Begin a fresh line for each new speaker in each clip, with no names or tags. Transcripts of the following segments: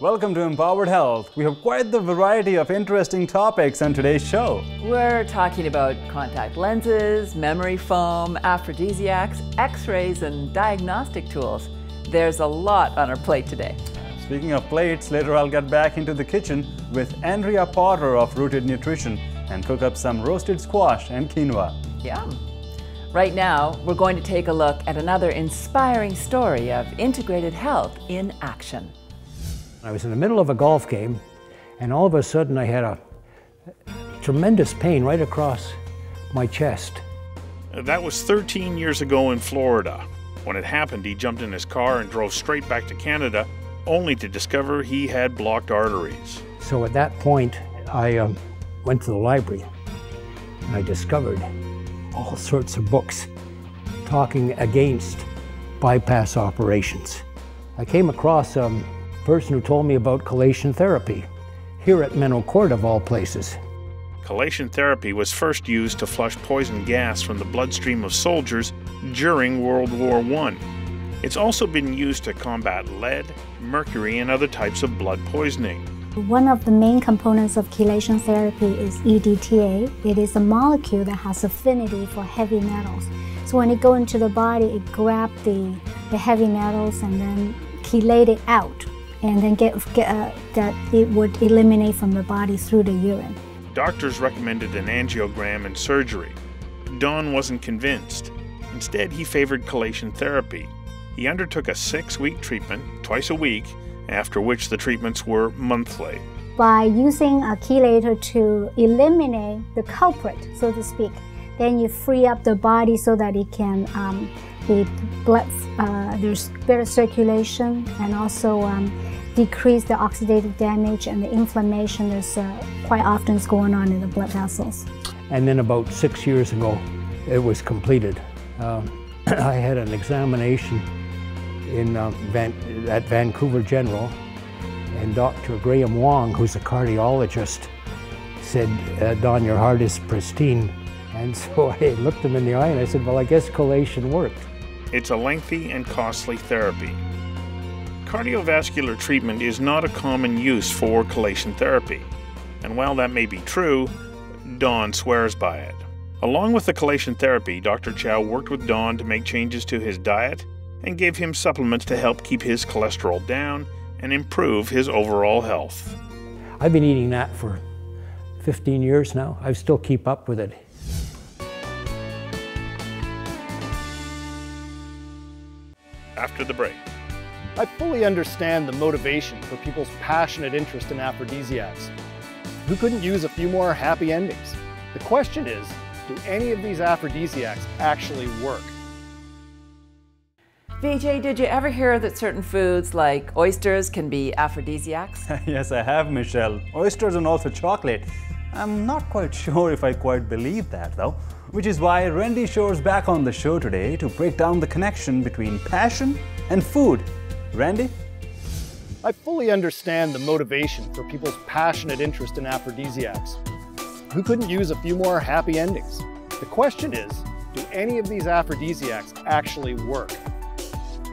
Welcome to Empowered Health. We have quite the variety of interesting topics on today's show.
We're talking about contact lenses, memory foam, aphrodisiacs, x-rays, and diagnostic tools. There's a lot on our plate today.
Speaking of plates, later I'll get back into the kitchen with Andrea Potter of Rooted Nutrition and cook up some roasted squash and quinoa.
Yum! Right now, we're going to take a look at another inspiring story of integrated health in action.
I was in the middle of a golf game, and all of a sudden I had a tremendous pain right across my chest.
That was 13 years ago in Florida. When it happened, he jumped in his car and drove straight back to Canada, only to discover he had blocked arteries.
So at that point, I went to the library, and I discovered all sorts of books talking against bypass operations. I came across person who told me about chelation therapy, here at Menno Court of all places.
Chelation therapy was first used to flush poison gas from the bloodstream of soldiers during World War I. It's also been used to combat lead, mercury, and other types of blood poisoning.
One of the main components of chelation therapy is EDTA. It is a molecule that has affinity for heavy metals. So when it goes into the body, it grabs the heavy metals and then chelate it out, and then that it would eliminate from the body through the urine.
Doctors recommended an angiogram and surgery. Don wasn't convinced. Instead, he favored chelation therapy. He undertook a 6-week treatment, twice a week, after which the treatments were monthly.
By using a chelator to eliminate the culprit, so to speak, then you free up the body so that it can the blood, there's better circulation, and also decrease the oxidative damage and the inflammation that's quite often is going on in the blood vessels.
And then about 6 years ago, it was completed. I had an examination at Vancouver General, and Dr. Graham Wong, who's a cardiologist, said, Don, your heart is pristine. And so I looked him in the eye and I said, well, I guess chelation worked.
It's a lengthy and costly therapy. Cardiovascular treatment is not a common use for chelation therapy. And while that may be true, Don swears by it. Along with the chelation therapy, Dr. Chow worked with Don to make changes to his diet and gave him supplements to help keep his cholesterol down and improve his overall health.
I've been eating that for 15 years now. I still keep up with it.
After the break.
I fully understand the motivation for people's passionate interest in aphrodisiacs. Who couldn't use a few more happy endings? The question is, do any of these aphrodisiacs actually work?
VJ, did you ever hear that certain foods like oysters can be aphrodisiacs?
Yes, I have, Michelle. Oysters and also chocolate. I'm not quite sure if I quite believe that, though. Which is why Randy Shore's back on the show today to break down the connection between passion and food. Randy?
I fully understand the motivation for people's passionate interest in aphrodisiacs. Who couldn't use a few more happy endings? The question is, do any of these aphrodisiacs actually work?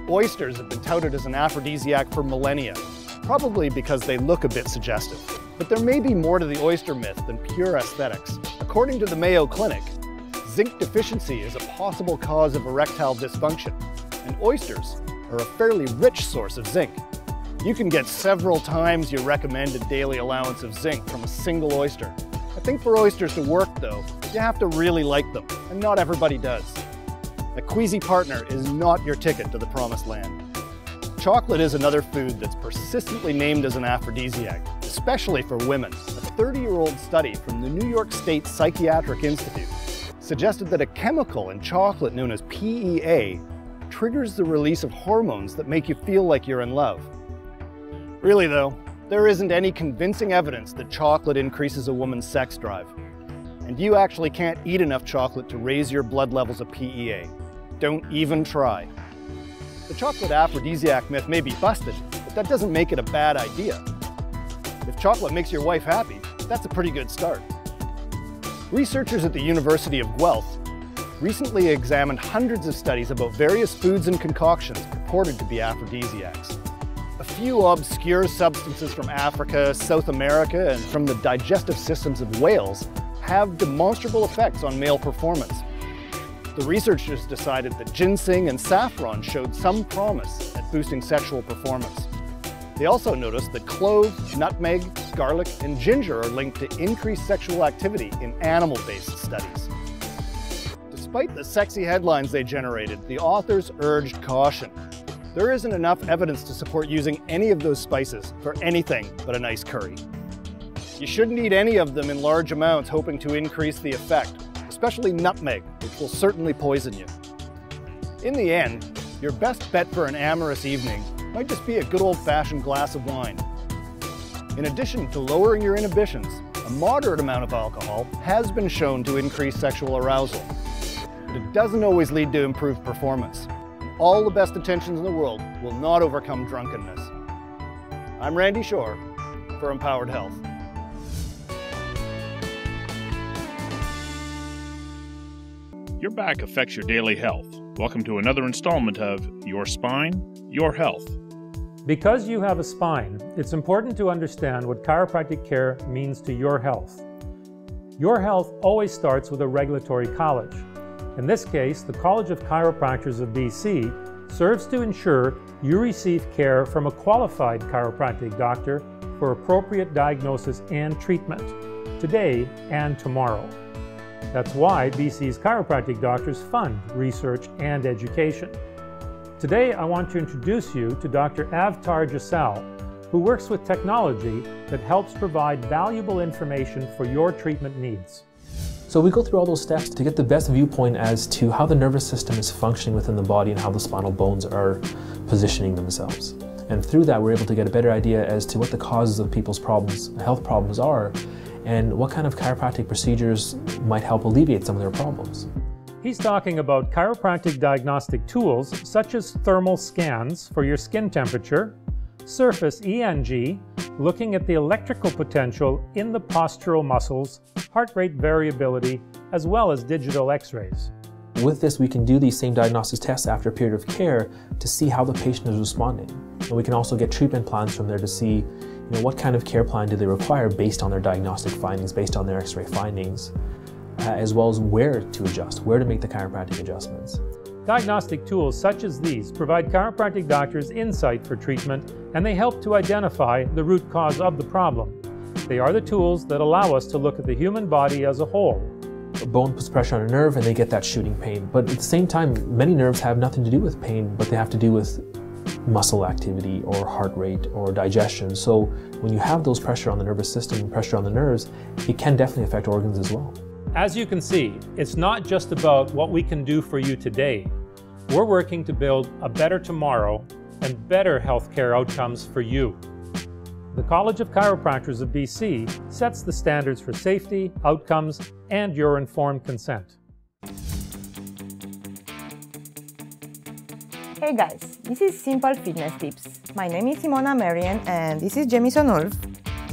Oysters have been touted as an aphrodisiac for millennia, probably because they look a bit suggestive. But there may be more to the oyster myth than pure aesthetics. According to the Mayo Clinic, zinc deficiency is a possible cause of erectile dysfunction, and oysters are a fairly rich source of zinc. You can get several times your recommended daily allowance of zinc from a single oyster. I think for oysters to work, though, you have to really like them, and not everybody does. A queasy partner is not your ticket to the promised land. Chocolate is another food that's persistently named as an aphrodisiac, especially for women. A 30-year-old study from the New York State Psychiatric Institute suggested that a chemical in chocolate known as PEA triggers the release of hormones that make you feel like you're in love. Really though, there isn't any convincing evidence that chocolate increases a woman's sex drive. And you actually can't eat enough chocolate to raise your blood levels of PEA. Don't even try. The chocolate aphrodisiac myth may be busted, but that doesn't make it a bad idea. If chocolate makes your wife happy, that's a pretty good start. Researchers at the University of Guelph recently examined hundreds of studies about various foods and concoctions purported to be aphrodisiacs. A few obscure substances from Africa, South America, and from the digestive systems of whales have demonstrable effects on male performance. The researchers decided that ginseng and saffron showed some promise at boosting sexual performance. They also noticed that clove, nutmeg, garlic, and ginger are linked to increased sexual activity in animal-based studies. Despite the sexy headlines they generated, the authors urged caution. There isn't enough evidence to support using any of those spices for anything but a nice curry. You shouldn't eat any of them in large amounts hoping to increase the effect, especially nutmeg, which will certainly poison you. In the end, your best bet for an amorous evening might just be a good old-fashioned glass of wine. In addition to lowering your inhibitions, a moderate amount of alcohol has been shown to increase sexual arousal. But it doesn't always lead to improved performance. All the best intentions in the world will not overcome drunkenness. I'm Randy Shore for Empowered Health.
Your back affects your daily health. Welcome to another installment of Your Spine, Your Health.
Because you have a spine, it's important to understand what chiropractic care means to your health. Your health always starts with a regulatory college. In this case, the College of Chiropractors of BC serves to ensure you receive care from a qualified chiropractic doctor for appropriate diagnosis and treatment, today and tomorrow. That's why BC's chiropractic doctors fund research and education. Today, I want to introduce you to Dr. Avtar Jasal, who works with technology that helps provide valuable information for your treatment needs.
So we go through all those steps to get the best viewpoint as to how the nervous system is functioning within the body and how the spinal bones are positioning themselves. And through that, we're able to get a better idea as to what the causes of people's problems, health problems are, and what kind of chiropractic procedures might help alleviate some of their problems.
He's talking about chiropractic diagnostic tools such as thermal scans for your skin temperature, surface ENG, looking at the electrical potential in the postural muscles, heart rate variability, as well as digital x-rays.
With this, we can do these same diagnostic tests after a period of care to see how the patient is responding. And we can also get treatment plans from there to see what kind of care plan do they require based on their diagnostic findings, based on their x-ray findings, as well as where to adjust, where to make the chiropractic adjustments.
Diagnostic tools such as these provide chiropractic doctors insight for treatment, and they help to identify the root cause of the problem. They are the tools that allow us to look at the human body as a whole.
A bone puts pressure on a nerve and they get that shooting pain. But at the same time, many nerves have nothing to do with pain, but they have to do with muscle activity or heart rate or digestion. So when you have those pressure on the nervous system and pressure on the nerves, it can definitely affect organs as well.
As you can see, it's not just about what we can do for you today. We're working to build a better tomorrow and better healthcare outcomes for you. The College of Chiropractors of BC sets the standards for safety, outcomes, and your informed consent.
Hey guys, this is Simple Fitness Tips. My name is Simona Marian and this is Jamison Ulf.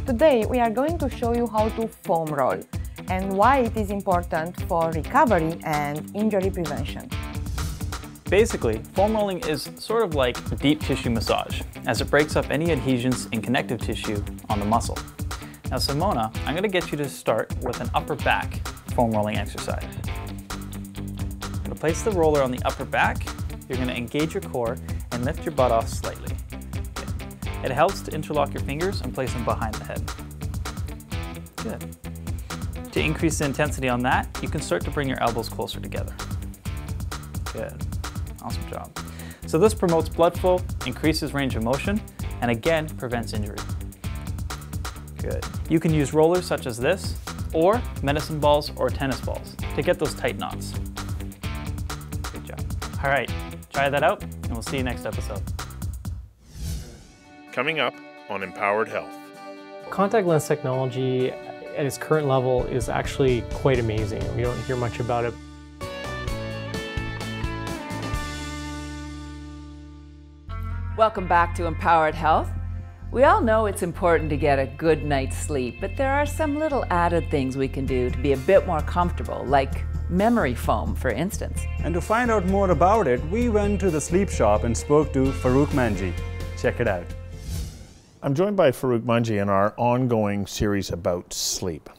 Today we are going to show you how to foam roll and why it is important for recovery and injury prevention.
Basically, foam rolling is sort of like deep tissue massage, as it breaks up any adhesions in connective tissue on the muscle. Now Simona, I'm going to get you to start with an upper back foam rolling exercise. You're going to place the roller on the upper back, you're going to engage your core and lift your butt off slightly. It helps to interlock your fingers and place them behind the head. Good. To increase the intensity on that, you can start to bring your elbows closer together. Good. Awesome job. So this promotes blood flow, increases range of motion, and again, prevents injury. Good. You can use rollers such as this, or medicine balls or tennis balls to get those tight knots. Good job. All right, try that out, and we'll see you next episode.
Coming up on Empowered Health.
Contact lens technology at its current level is actually quite amazing. We don't hear much about it.
Welcome back to Empowered Health. We all know it's important to get a good night's sleep, but there are some little added things we can do to be a bit more comfortable, like memory foam, for instance.
And to find out more about it, we went to the sleep shop and spoke to Farouk Manji. Check it out.
I'm joined by Farouk Manji in our ongoing series about sleep.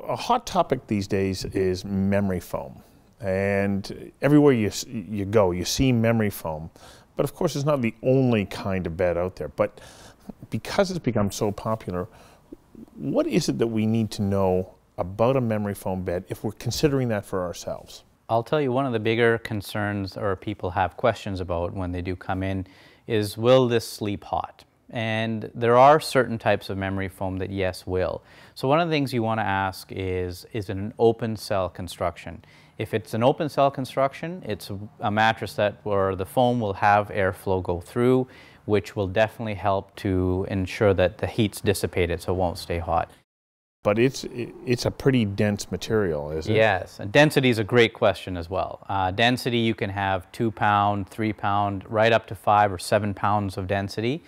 A hot topic these days is memory foam. And everywhere you go, you see memory foam. But of course, it's not the only kind of bed out there. But because it's become so popular, what is it that we need to know about a memory foam bed if we're considering that for ourselves?
I'll tell you, one of the bigger concerns or people have questions about when they do come in is, will this sleep hot? And there are certain types of memory foam that yes will. So one of the things you want to ask is it an open cell construction? If it's an open cell construction, it's a mattress where the foam will have airflow go through, which will definitely help to ensure that the heat's dissipated so it won't stay hot.
But it's a pretty dense material, is it?
Yes, and density is a great question as well. Density, you can have 2 pound, 3 pound, right up to 5 or 7 pounds of density.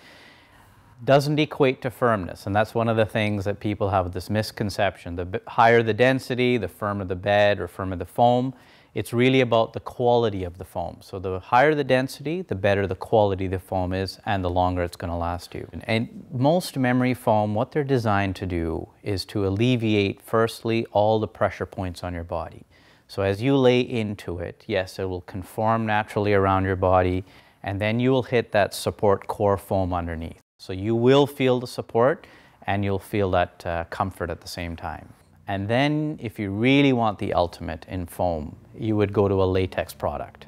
Doesn't equate to firmness, and that's one of the things that people have this misconception. The higher the density, the firmer the bed or firmer the foam. It's really about the quality of the foam. So the higher the density, the better the quality of the foam is and the longer it's going to last you. And most memory foam, what they're designed to do is to alleviate, firstly, all the pressure points on your body. So as you lay into it, yes, it will conform naturally around your body, and then you will hit that support core foam underneath. So you will feel the support and you'll feel that comfort at the same time. And then if you really want the ultimate in foam, you would go to a latex product.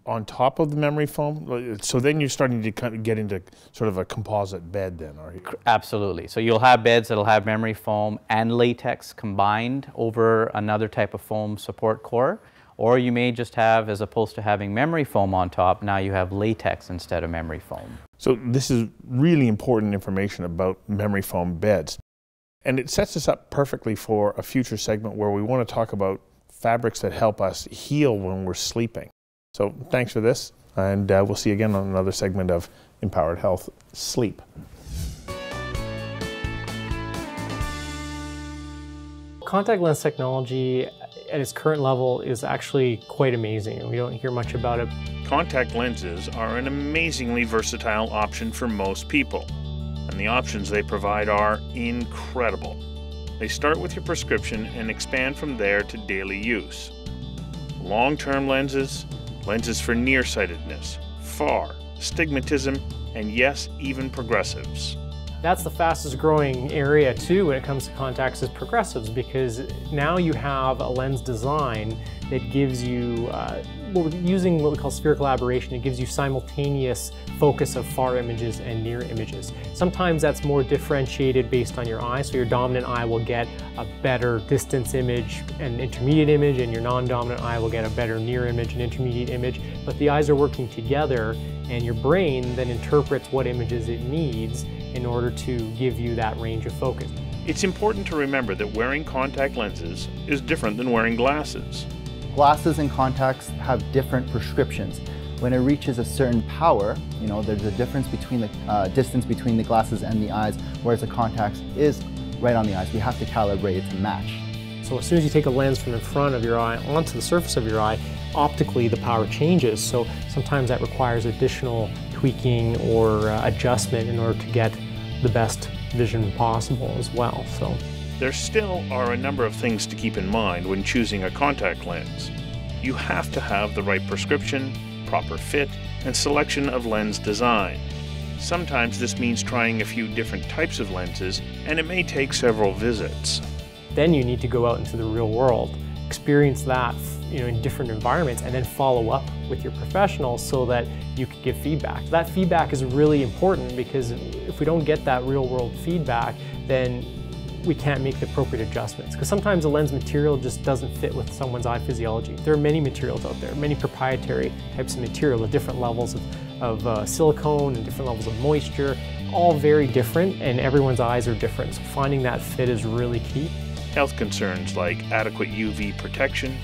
On top of the memory foam? So then you're starting to kind of get into sort of a composite bed then, are you?
Absolutely. So you'll have beds that'll have memory foam and latex combined over another type of foam support core. Or you may just have, as opposed to having memory foam on top, now you have latex instead of memory foam.
So this is really important information about memory foam beds. And it sets us up perfectly for a future segment where we want to talk about fabrics that help us heal when we're sleeping. So thanks for this, and we'll see you again on another segment of Empowered Health Sleep.
Contact lens technology at its current level is actually quite amazing. We don't hear much about it.
Contact lenses are an amazingly versatile option for most people, and the options they provide are incredible. They start with your prescription and expand from there to daily use. Long-term lenses, lenses for nearsightedness, FAR, astigmatism, and yes, even progressives.
That's the fastest growing area too when it comes to contacts is progressives, because now you have a lens design that gives you, using what we call spherical aberration, it gives you simultaneous focus of far images and near images. Sometimes that's more differentiated based on your eye, so your dominant eye will get a better distance image and intermediate image, and your non-dominant eye will get a better near image and intermediate image, but the eyes are working together, and your brain then interprets what images it needs in order to give you that range of focus.
It's important to remember that wearing contact lenses is different than wearing glasses.
Glasses and contacts have different prescriptions. When it reaches a certain power, there's a difference between the distance between the glasses and the eyes, whereas the contacts is right on the eyes. We have to calibrate it to match.
So as soon as you take a lens from in front of your eye onto the surface of your eye, optically the power changes. So sometimes that requires additional tweaking or adjustment in order to get the best vision possible as well. So
there still are a number of things to keep in mind when choosing a contact lens. You have to have the right prescription, proper fit, and selection of lens design. Sometimes this means trying a few different types of lenses, and it may take several visits.
Then you need to go out into the real world, experience that in different environments, and then follow up with your professional so that you can give feedback. That feedback is really important, because if we don't get that real world feedback, then we can't make the appropriate adjustments. Because sometimes the lens material just doesn't fit with someone's eye physiology. There are many materials out there, many proprietary types of material with different levels of silicone and different levels of moisture, all very different, and everyone's eyes are different. So finding that fit is really key.
Health concerns like adequate UV protection,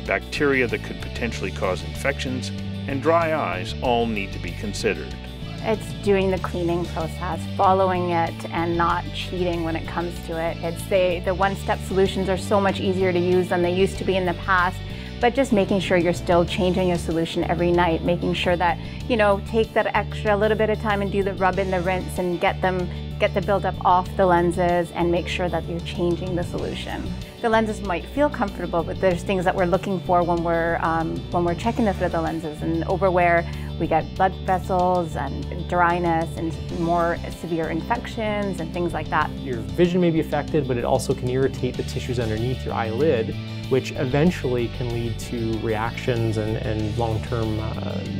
bacteria that could potentially cause infections, and dry eyes all need to be considered.
It's doing the cleaning process, following it, and not cheating when it comes to it. It's the one-step solutions are so much easier to use than they used to be in the past, but just making sure you're still changing your solution every night, making sure that, you know, take that extra little bit of time and do the rub and the rinse and get the buildup off the lenses and make sure that you're changing the solution. The lenses might feel comfortable, but there's things that we're looking for when we're checking the fit of the lenses. And overwear, we get blood vessels and dryness and more severe infections and things like that.
Your vision may be affected, but it also can irritate the tissues underneath your eyelid, which eventually can lead to reactions and long-term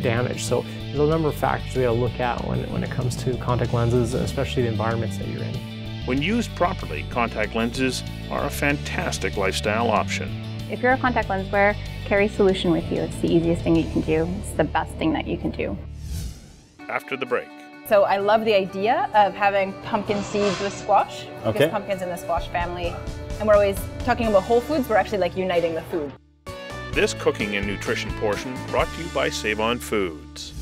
damage. So there's a number of factors we gotta look at when it comes to contact lenses, especially the environments that you're in.
When used properly, contact lenses are a fantastic lifestyle option.
If you're a contact lens wearer, carry solution with you. It's the easiest thing you can do. It's the best thing that you can do.
After the break.
So I love the idea of having pumpkin seeds with squash.
Okay.
Because pumpkin's in the squash family. And we're always talking about whole foods, we're actually like uniting the food.
This cooking and nutrition portion brought to you by Save On Foods.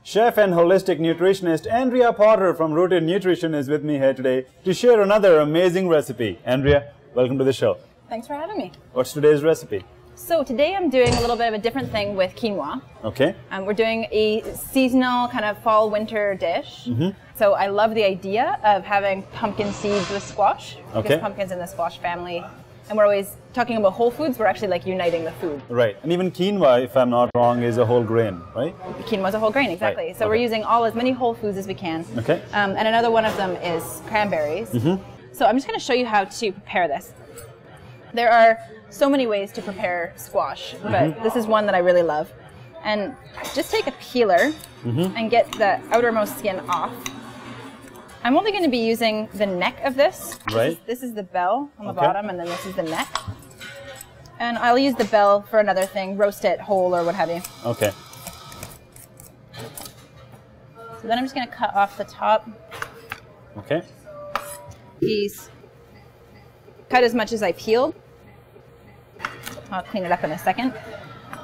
Chef and holistic nutritionist Andrea Potter from Rooted Nutrition is with me here today to share another amazing recipe. Andrea, welcome to the show.
Thanks for having me.
What's today's recipe?
So today I'm doing a little bit of a different thing with quinoa.
Okay.
We're doing a seasonal kind of fall-winter dish.
Mm-hmm.
So I love the idea of having pumpkin seeds with squash.
Okay.
Because pumpkin's in the squash family. And we're always talking about whole foods, we're actually like uniting the food.
Right. And even quinoa, if I'm not wrong, is a whole grain, right?
Quinoa's a whole grain, exactly.
Right.
So we're using as many whole foods as we can.
Okay.
And another one of them is cranberries.
Mm-hmm.
So I'm just going to show you how to prepare this. There are so many ways to prepare squash, but this is one that I really love. And just take a peeler and get the outermost skin off. I'm only going to be using the neck of this.
Right.
This is the bell on the bottom, and then this is the neck. And I'll use the bell for another thing, roast it whole or what have you.
Okay.
So then I'm just going to cut off the top.
Okay.
Piece. Cut as much as I peeled. I'll clean it up in a second.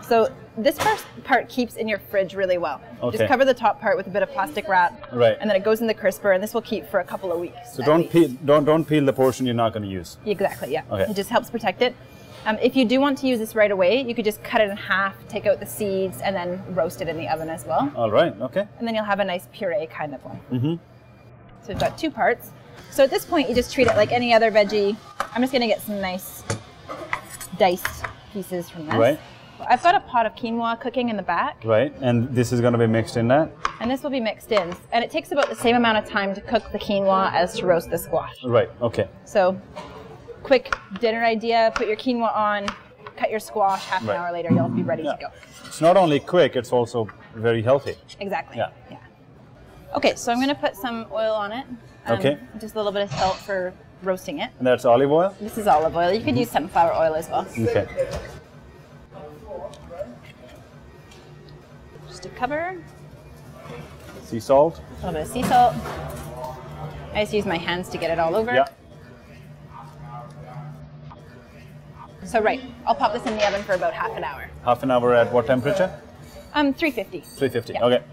So this first part keeps in your fridge really well.
Okay.
Just cover the top part with a bit of plastic wrap.
Right.
And then it goes in the crisper, and this will keep for a couple of weeks.
So don't peel the portion you're not going to use.
Exactly, yeah.
Okay.
It just helps protect it. If you do want to use this right away, you could just cut it in half, take out the seeds, and then roast it in the oven as well.
All right, okay.
And then you'll have a nice puree kind of one.
Mm-hmm.
So we've got two parts. So at this point, you just treat it like any other veggie. I'm just going to get some nice diced pieces from this.
Right.
I've got a pot of quinoa cooking in the back.
Right, and this is going to be mixed in that?
And this will be mixed in. And it takes about the same amount of time to cook the quinoa as to roast the squash.
Right, okay.
So, quick dinner idea, put your quinoa on, cut your squash, half an hour later you'll be ready to go.
It's not only quick, it's also very healthy.
Exactly.
Yeah.
Okay, so I'm going to put some oil on it.
Okay.
Just a little bit of salt for roasting it.
And that's olive oil?
This is olive oil. You could use sunflower oil as well.
Okay.
Just to cover.
Sea salt?
A little bit of sea salt. I just use my hands to get it all over.
Yeah.
So I'll pop this in the oven for about half an hour.
Half an hour at what temperature?
350.
350,
Yeah.
okay.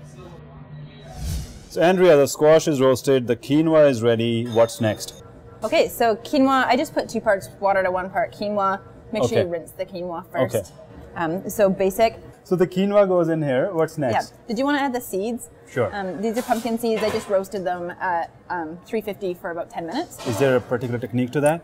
So Andrea, the squash is roasted, the quinoa is ready. What's next?
Okay, so quinoa, I just put 2 parts water to 1 part quinoa. Make sure
Okay.
you rinse the quinoa first.
Okay.
So basic.
So the quinoa goes in here. What's next?
Yeah. Did you want to add the seeds?
Sure.
These are pumpkin seeds. I just roasted them at 350 for about 10 minutes.
Is there a particular technique to that?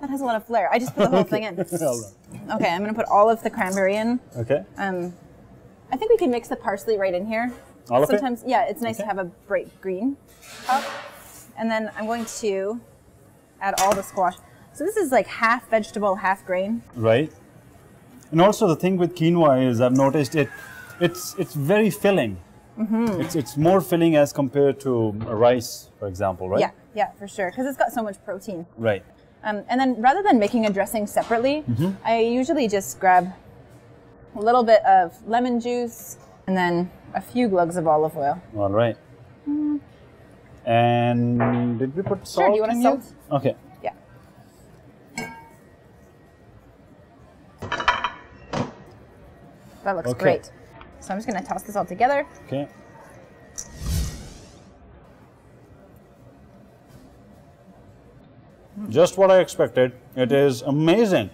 That has a lot of flair. I just put the whole thing in. Okay, I'm going to put all of the cranberry in.
Okay.
I think we can mix the parsley right in here.
All of it?
Sometimes, yeah, it's nice to have a bright green top. And then I'm going to add all the squash. So this is like half vegetable, half grain.
Right. And also the thing with quinoa is I've noticed it's very filling.
Mm-hmm.
It's more filling as compared to rice, for example, right?
Yeah, for sure, because it's got so much protein.
Right.
And then rather than making a dressing separately,
Mm-hmm.
I usually just grab a little bit of lemon juice and then a few glugs of olive oil.
All right. And did we put salt?
Sure, do you want
in
a salt?
here? Okay.
Yeah. That looks
Okay.
great. So I'm just going to toss this all together.
Okay. Just what I expected. It is amazing.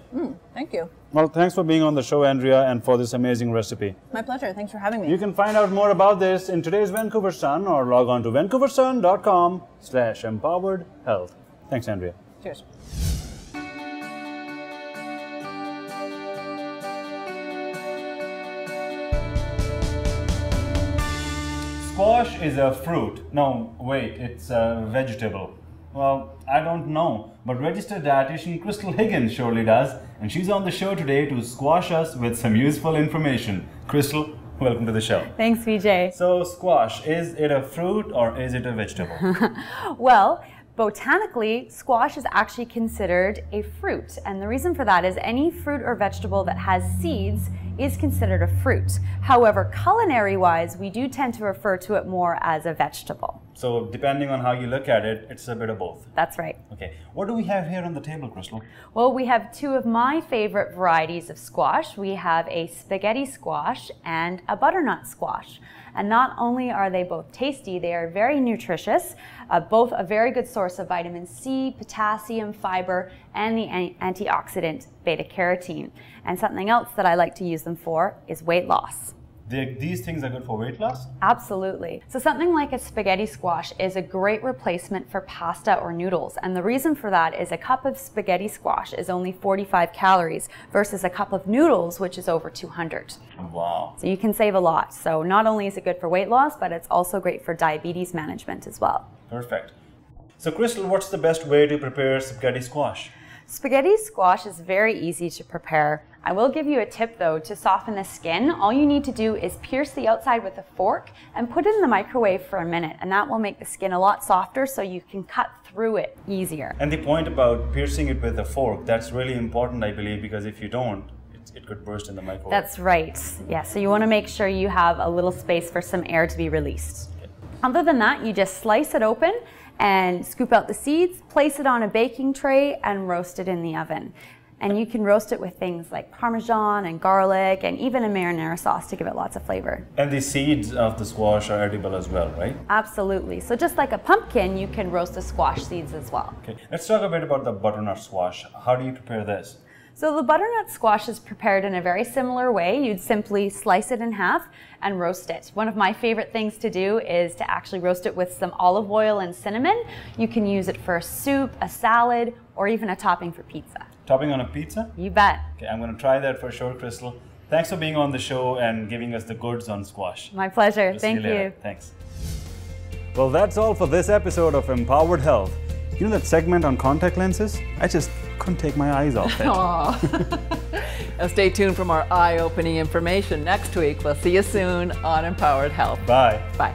Thank you.
Well, thanks for being on the show, Andrea, and for this amazing recipe.
My pleasure. Thanks for having me.
You can find out more about this in today's Vancouver Sun or log on to vancouversun.com/empoweredhealth. Thanks, Andrea.
Cheers.
Squash is a fruit. No, wait, it's a vegetable. Well, I don't know, but registered dietitian Crystal Higgins surely does, and she's on the show today to squash us with some useful information. Crystal, welcome to the show.
Thanks, Vijay.
So, squash, is it a fruit or is it a vegetable?
Well, botanically, squash is actually considered a fruit, and the reason for that is any fruit or vegetable that has seeds is considered a fruit. However, culinary-wise, we do tend to refer to it more as a vegetable.
So, depending on how you look at it, it's a bit of both.
That's right.
Okay, what do we have here on the table, Crystal?
Well, we have two of my favorite varieties of squash. We have a spaghetti squash and a butternut squash. And not only are they both tasty, they are very nutritious, both a very good source of vitamin C, potassium, fiber, and the antioxidant beta-carotene. And something else that I like to use them for is weight loss.
These things are good for weight loss?
Absolutely. So something like a spaghetti squash is a great replacement for pasta or noodles. And the reason for that is a cup of spaghetti squash is only 45 calories versus a cup of noodles, which is over 200.
Wow.
So you can save a lot. So not only is it good for weight loss, but it's also great for diabetes management as well.
Perfect. So Crystal, what's the best way to prepare spaghetti squash?
Spaghetti squash is very easy to prepare. I will give you a tip though to soften the skin. All you need to do is pierce the outside with a fork and put it in the microwave for a minute, and that will make the skin a lot softer so you can cut through it easier.
And the point about piercing it with a fork, that's really important, I believe, because if you don't, it could burst in the microwave.
That's right. Yeah, so you want to make sure you have a little space for some air to be released. Okay. Other than that, you just slice it open and scoop out the seeds, place it on a baking tray, and roast it in the oven. And you can roast it with things like Parmesan and garlic and even a marinara sauce to give it lots of flavor.
And the seeds of the squash are edible as well, right?
Absolutely. So just like a pumpkin, you can roast the squash seeds as well.
Okay, let's talk a bit about the butternut squash. How do you prepare this?
So the butternut squash is prepared in a very similar way. You'd simply slice it in half and roast it. One of my favorite things to do is to actually roast it with some olive oil and cinnamon. You can use it for a soup, a salad, or even a topping for pizza.
Topping on a pizza?
You bet.
Okay, I'm going to try that for sure, Crystal. Thanks for being on the show and giving us the goods on squash.
My pleasure.
We'll
Thank you.
Thanks. Well, that's all for this episode of Empowered Health. You know that segment on contact lenses? I just couldn't take my eyes off it.
Now stay tuned for more eye-opening information next week. We'll see you soon on Empowered Health.
Bye.
Bye.